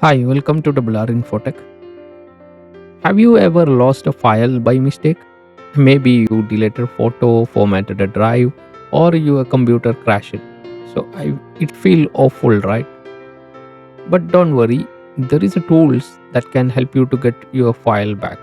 Hi, welcome to WR Infotech. Have you ever lost a file by mistake? Maybe you deleted a photo, formatted a drive, or your computer crashed. It feel awful, right? But don't worry, there is a tools that can help you to get your file back.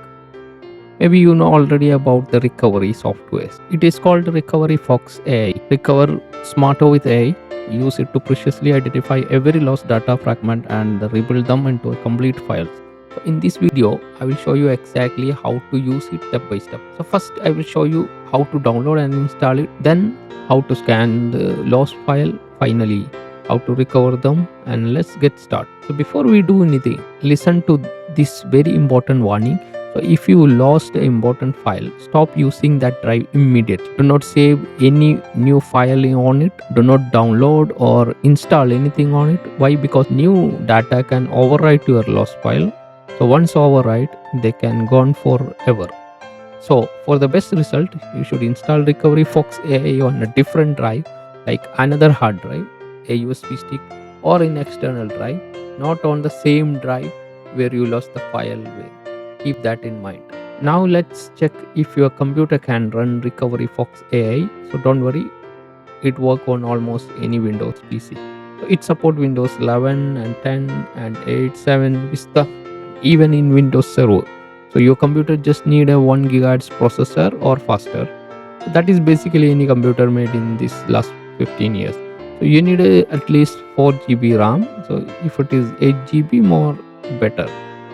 Maybe you know already about the recovery software. It is called Recovery Fox AI. Recover smarter with AI. Use it to preciously identify every lost data fragment and rebuild them into a complete files. So in this video, I will show you exactly how to use it step by step. So first, I will show you how to download and install it. Then how to scan the lost file. Finally, how to recover them. And let's get started. So before we do anything, listen to this very important warning. So if you lost an important file, stop using that drive immediately. Do not save any new file on it. Do not download or install anything on it. Why? Because new data can overwrite your lost file. So once overwrite, they can gone forever. So for the best result, you should install Recovery Fox AI on a different drive, like another hard drive, a USB stick, or an external drive, not on the same drive where you lost the file with. Keep that in mind. Now let's check if your computer can run Recovery Fox AI. So don't worry, it work on almost any Windows PC. So it support Windows 11 and 10 and 8, 7, Vista, even in Windows Server. So your computer just need a 1 gigahertz processor or faster. That is basically any computer made in this last 15 years. So you need at least 4 GB RAM. So if it is 8 GB, more better.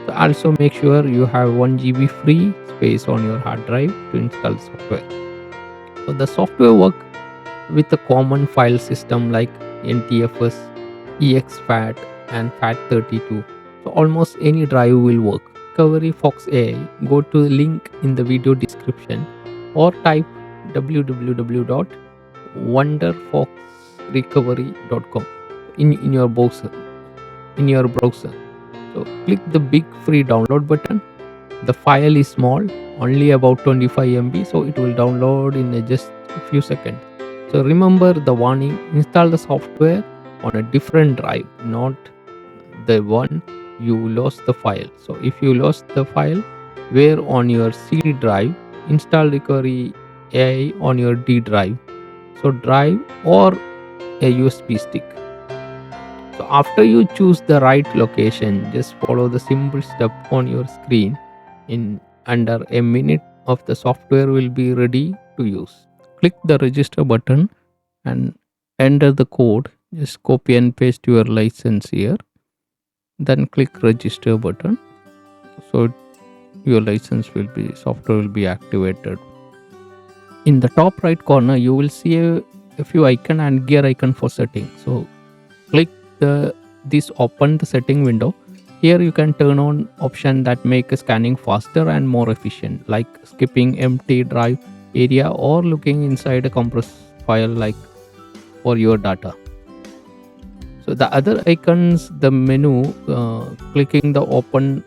So also make sure you have 1 GB free space on your hard drive to install software. So the software work with a common file system like NTFS, EXFAT, and FAT32. So almost any drive will work. Recovery Fox AI. Go to the link in the video description or type www.wonderfoxrecovery.com in your browser. So click the big free download button. The file is small, only about 25 MB, so it will download in just a few seconds. So remember the warning, install the software on a different drive, not the one you lost the file. So if you lost the file, where on your C drive, install Recovery AI on your D drive. So drive or a USB stick. So after you choose the right location, just follow the simple step on your screen. In under a minute of the software will be ready to use. Click the register button and enter the code. Just copy and paste your license here. Then click register button. So your license will be software will be activated. In the top right corner, you will see a few icon and gear icon for setting. So click this open the setting window. Here you can turn on option that make scanning faster and more efficient, like skipping empty drive area or looking inside a compressed file like for your data. So the other icons, the menu, clicking the open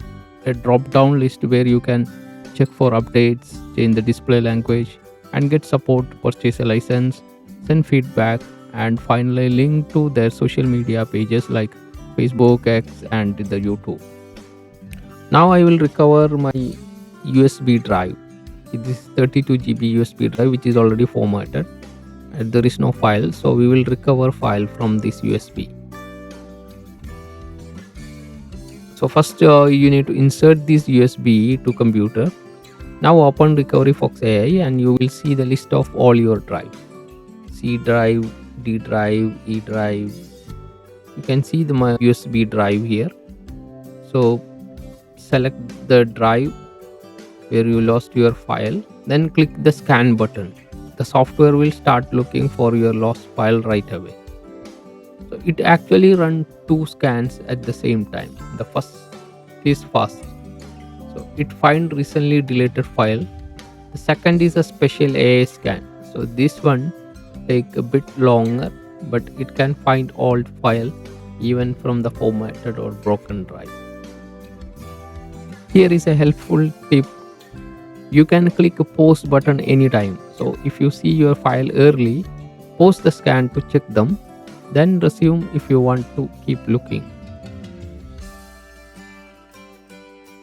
a drop down list where you can check for updates, change the display language, and get support, purchase a license, send feedback, and finally link to their social media pages like Facebook, X, and the YouTube. Now I will recover my USB drive. This is 32 GB USB drive which is already formatted and there is no file, so we will recover file from this USB. So first you need to insert this USB to computer. Now open Recovery Fox AI and you will see the list of all your drive. C drive, D drive, E drive. You can see my USB drive here. So select the drive where you lost your file. Then click the scan button. The software will start looking for your lost file right away. So it actually runs 2 scans at the same time. The first is fast. So it find recently deleted file. The second is a special AI scan. So this one take a bit longer, but it can find old file even from the formatted or broken drive. Here is a helpful tip. You can click a pause button anytime. So if you see your file early, pause the scan to check them, then resume if you want to keep looking.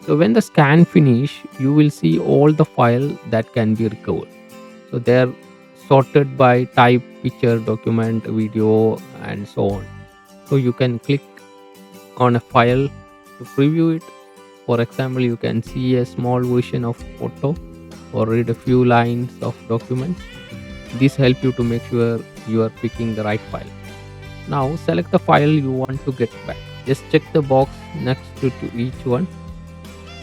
So when the scan finish, you will see all the file that can be recovered. So they're sorted by type, picture, document, video, and so on. So you can click on a file to preview it. For example, you can see a small version of photo or read a few lines of document. This help you to make sure you are picking the right file. Now select the file you want to get back. Just check the box next to each one,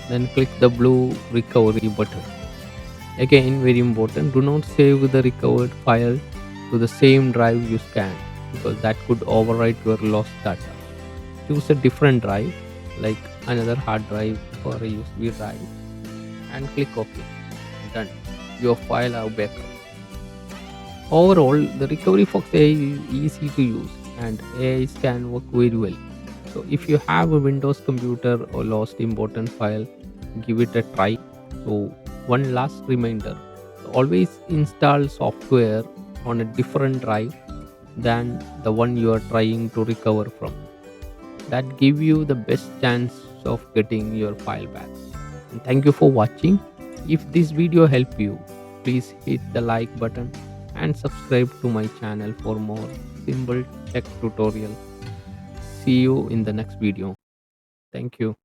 then click the blue recovery button. Again, very important, do not save the recovered file to the same drive you scanned, because that could overwrite your lost data. Choose a different drive, like another hard drive or a USB drive, and click OK. Done. Your file have backup. Overall, the recovery Fox AI is easy to use and AI can work very well. So if you have a Windows computer or lost important file, give it a try. So one last reminder, always install software on a different drive than the one you are trying to recover from. That give you the best chance of getting your file back. And thank you for watching. If this video helped you, please hit the like button and subscribe to my channel for more simple tech tutorial. See you in the next video. Thank you.